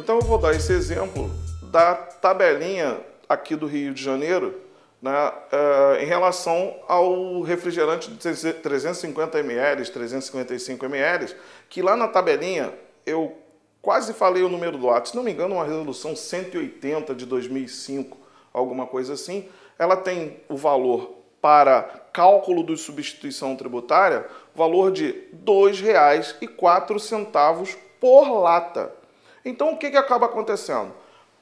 Então eu vou dar esse exemplo da tabelinha aqui do Rio de Janeiro, né, em relação ao refrigerante de 350 ml, 355 ml, que lá na tabelinha eu quase falei o número do ato, se não me engano, uma resolução 180 de 2005, alguma coisa assim, ela tem o valor para cálculo de substituição tributária, valor de R$ 2,04 por lata. Então, o que acaba acontecendo?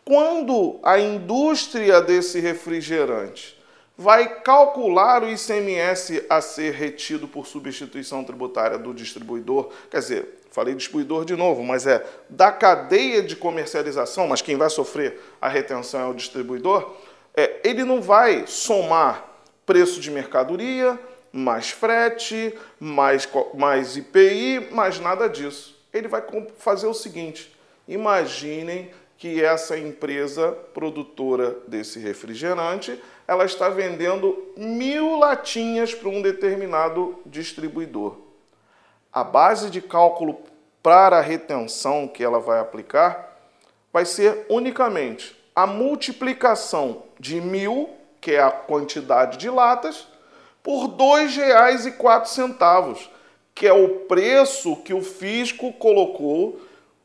Quando a indústria desse refrigerante vai calcular o ICMS a ser retido por substituição tributária do distribuidor, quer dizer, falei distribuidor de novo, mas é da cadeia de comercialização, mas quem vai sofrer a retenção é o distribuidor, ele não vai somar preço de mercadoria, mais frete, mais IPI, mais nada disso. Ele vai fazer o seguinte: imaginem que essa empresa produtora desse refrigerante, ela está vendendo 1.000 latinhas para um determinado distribuidor. A base de cálculo para a retenção que ela vai aplicar vai ser unicamente a multiplicação de 1.000, que é a quantidade de latas, por R$ 2,04, que é o preço que o fisco colocou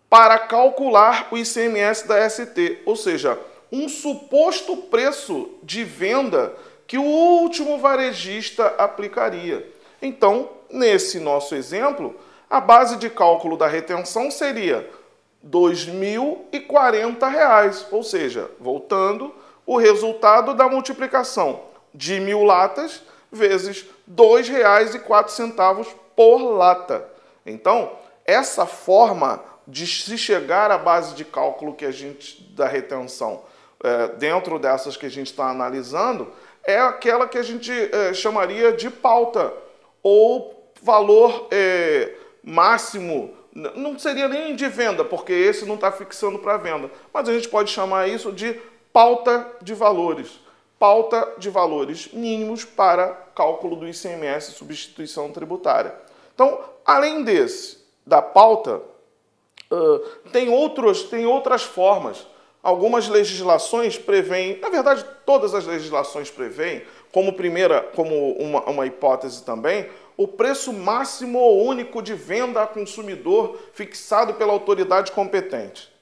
para calcular o ICMS da ST, ou seja, um suposto preço de venda que o último varejista aplicaria. Então, nesse nosso exemplo, a base de cálculo da retenção seria R$ 2.040, ou seja, voltando, o resultado da multiplicação de 1.000 latas vezes R$ 2,04 por lata. Então, essa forma de se chegar à base de cálculo que a gente da retenção, dentro dessas que a gente está analisando, é aquela que a gente chamaria de pauta, ou valor máximo. Não seria nem de venda, porque esse não está fixando para venda, mas a gente pode chamar isso de pauta de valores. Pauta de valores mínimos para cálculo do ICMS, substituição tributária. Então, além da pauta, tem outras formas. Algumas legislações prevêem, na verdade, todas as legislações prevêem, como uma hipótese também, o preço máximo ou único de venda a consumidor fixado pela autoridade competente.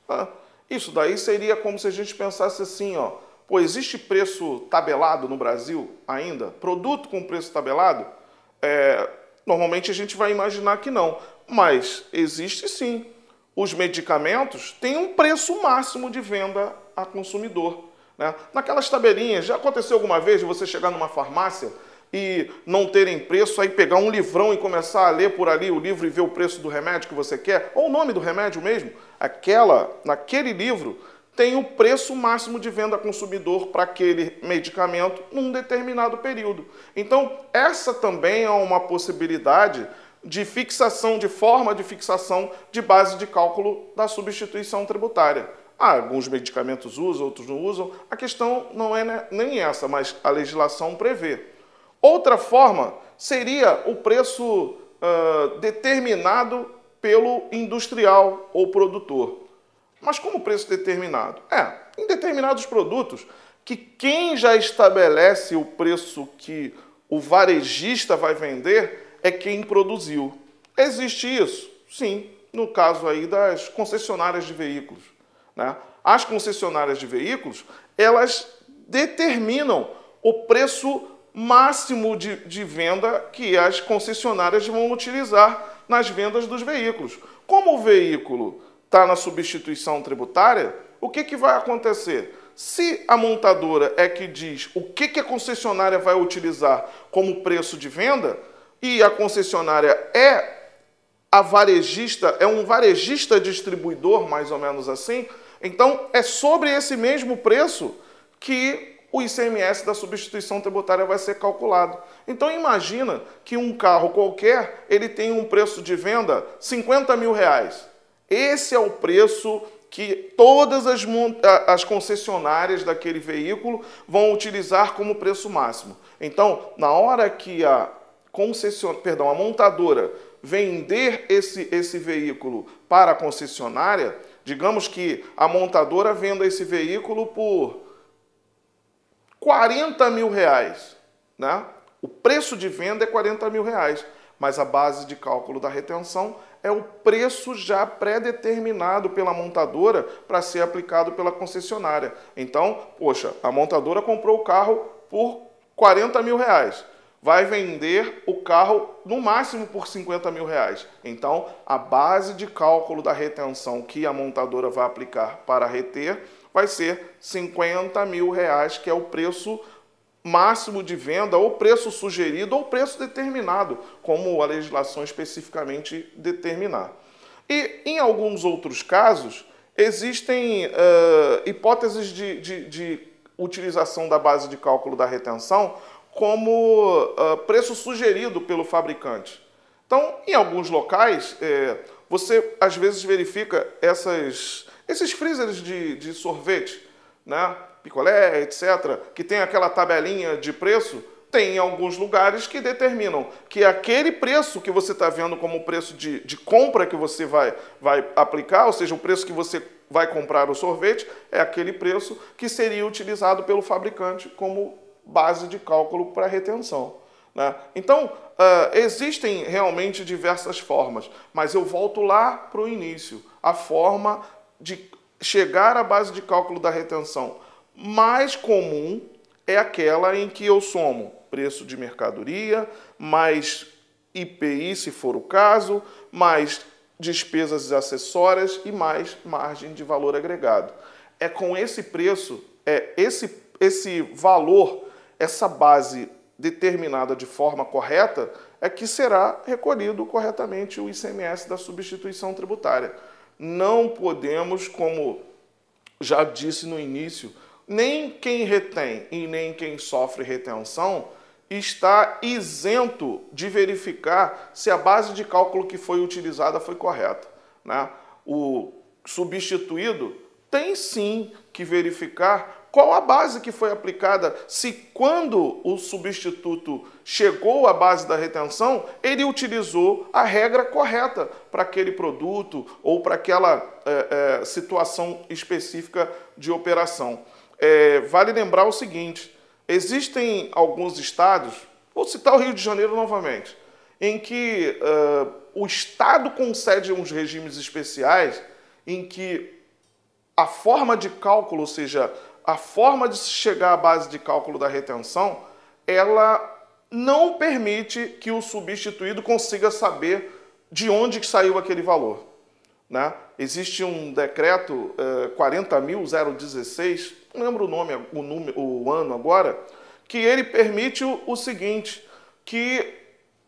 Isso daí seria como se a gente pensasse assim, pô, existe preço tabelado no Brasil ainda? Produto com preço tabelado? Normalmente a gente vai imaginar que não, mas existe sim. Os medicamentos têm um preço máximo de venda a consumidor, né? Naquelas tabelinhas, já aconteceu alguma vez de você chegar numa farmácia e não terem preço, aí pegar um livrão e começar a ler por ali o livro e ver o preço do remédio que você quer, ou o nome do remédio mesmo? Naquele livro tem o preço máximo de venda a consumidor para aquele medicamento num determinado período. Então, essa também é uma possibilidade de fixação, de forma de fixação de base de cálculo da substituição tributária. Alguns medicamentos usam, outros não usam. A questão não é nem essa, mas a legislação prevê. Outra forma seria o preço determinado pelo industrial ou produtor. Mas como preço determinado? Em determinados produtos, que quem já estabelece o preço que o varejista vai vender é quem produziu. Existe isso? Sim, no caso aí das concessionárias de veículos, né? As concessionárias de veículos, elas determinam o preço máximo de venda que as concessionárias vão utilizar nas vendas dos veículos. Como o veículo está na substituição tributária, o que vai acontecer? Se a montadora é que diz o que a concessionária vai utilizar como preço de venda, e a concessionária é um varejista distribuidor, mais ou menos assim, então é sobre esse mesmo preço que o ICMS da substituição tributária vai ser calculado. Então imagina que um carro qualquer, ele tem um preço de venda R$ 50 mil. Esse é o preço que todas as concessionárias daquele veículo vão utilizar como preço máximo. Então, na hora que a montadora vender esse veículo para a concessionária, Digamos que a montadora venda esse veículo por 40 mil reais, né? O preço de venda é 40 mil reais, mas a base de cálculo da retenção é o preço já pré-determinado pela montadora para ser aplicado pela concessionária. Então, poxa, a montadora comprou o carro por 40 mil reais. Vai vender o carro no máximo por 50 mil reais. Então, a base de cálculo da retenção que a montadora vai aplicar para reter vai ser 50 mil reais, que é o preço máximo de venda, ou preço sugerido, ou preço determinado, como a legislação especificamente determinar. E, em alguns outros casos, existem hipóteses de utilização da base de cálculo da retenção como preço sugerido pelo fabricante. Então, em alguns locais, você às vezes verifica esses freezers de sorvete, né? Picolé, etc., que tem aquela tabelinha de preço, tem alguns lugares que determinam que aquele preço que você está vendo como preço de compra que você vai aplicar, ou seja, o preço que você vai comprar o sorvete, é aquele preço que seria utilizado pelo fabricante como base de cálculo para retenção, né? Então, existem realmente diversas formas, mas eu volto lá para o início. A forma de chegar à base de cálculo da retenção mais comum é aquela em que eu somo preço de mercadoria, mais IPI, se for o caso, mais despesas acessórias e mais margem de valor agregado. É com esse preço, esse valor, essa base determinada de forma correta, é que será recolhido corretamente o ICMS da substituição tributária. Não podemos, como já disse no início, nem quem retém e nem quem sofre retenção está isento de verificar se a base de cálculo que foi utilizada foi correta, né? O substituído tem sim que verificar qual a base que foi aplicada, se quando o substituto chegou à base da retenção, ele utilizou a regra correta para aquele produto ou para aquela situação específica de operação. Vale lembrar o seguinte, existem alguns estados, vou citar o Rio de Janeiro novamente, em que o estado concede uns regimes especiais em que a forma de cálculo, ou seja, a forma de se chegar à base de cálculo da retenção, ela não permite que o substituído consiga saber de onde que saiu aquele valor, né? Existe um decreto 40.016, não lembro o ano agora, que ele permite o seguinte, que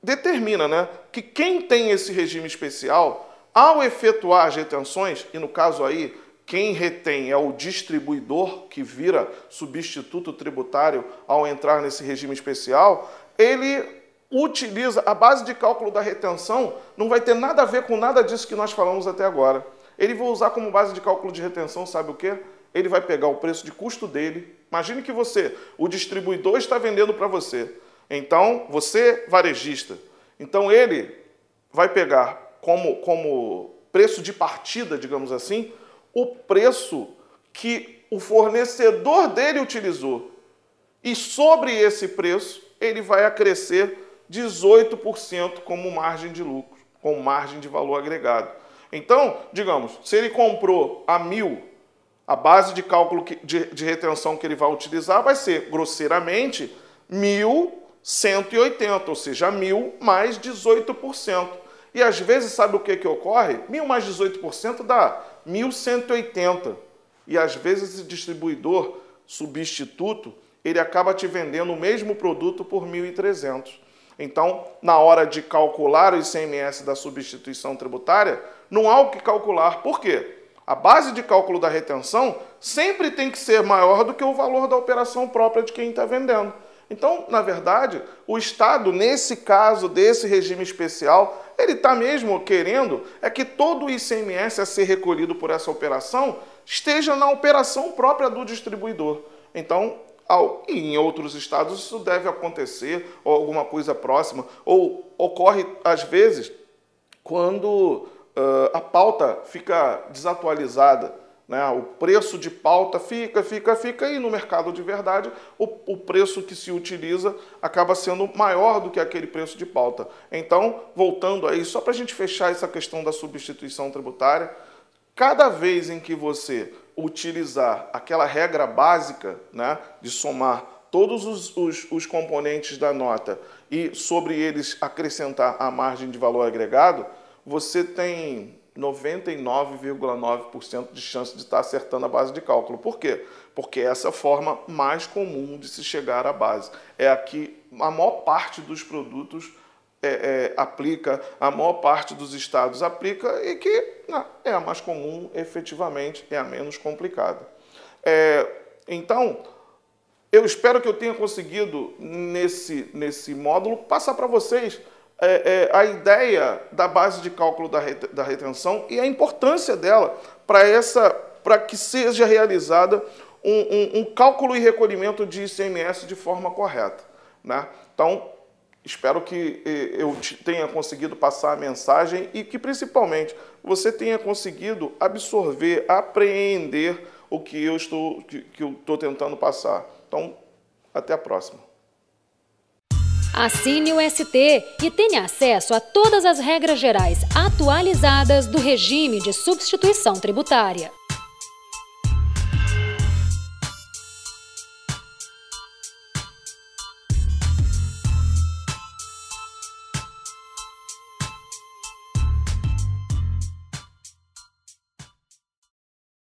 determina, né, que quem tem esse regime especial, ao efetuar as retenções, e no caso aí, quem retém é o distribuidor, que vira substituto tributário ao entrar nesse regime especial, ele utiliza a base de cálculo da retenção, não vai ter nada a ver com nada disso que nós falamos até agora. Ele vai usar como base de cálculo de retenção, sabe o quê? Ele vai pegar o preço de custo dele. Imagine que o distribuidor está vendendo para você. Então, você, varejista. Então, ele vai pegar como preço de partida, digamos assim, o preço que o fornecedor dele utilizou. E sobre esse preço, ele vai acrescer 18% como margem de lucro, como margem de valor agregado. Então, digamos, se ele comprou a 1.000, a base de cálculo de retenção que ele vai utilizar vai ser, grosseiramente, 1.180, ou seja, 1.000 mais 18%. E às vezes, sabe o que ocorre? 1.000 mais 18% dá 1.180. E às vezes esse distribuidor substituto, ele acaba te vendendo o mesmo produto por 1.300. Então, na hora de calcular o ICMS da substituição tributária, não há o que calcular. Por quê? A base de cálculo da retenção sempre tem que ser maior do que o valor da operação própria de quem está vendendo. Então, na verdade, o Estado, nesse caso desse regime especial, ele está mesmo querendo que todo o ICMS a ser recolhido por essa operação esteja na operação própria do distribuidor. Então, e em outros estados isso deve acontecer, ou alguma coisa próxima, ou ocorre, às vezes, quando a pauta fica desatualizada, né? O preço de pauta fica, e no mercado de verdade o preço que se utiliza acaba sendo maior do que aquele preço de pauta. Então, voltando aí, só para a gente fechar essa questão da substituição tributária, cada vez em que você utilizar aquela regra básica, né, de somar todos os componentes da nota e sobre eles acrescentar a margem de valor agregado, você tem 99,9% de chance de estar acertando a base de cálculo. Por quê? Porque essa é a forma mais comum de se chegar à base. É a que a maior parte dos produtos aplica, a maior parte dos estados aplica e que é a mais comum, efetivamente, é a menos complicada. Então, eu espero que eu tenha conseguido, nesse módulo, passar para vocês a ideia da base de cálculo da retenção e a importância dela para que seja realizada um cálculo e recolhimento de ICMS de forma correta, né? Então, espero que eu tenha conseguido passar a mensagem e que, principalmente, você tenha conseguido absorver, apreender o que eu estou tentando passar. Então, até a próxima. Assine o ST e tenha acesso a todas as regras gerais atualizadas do regime de substituição tributária.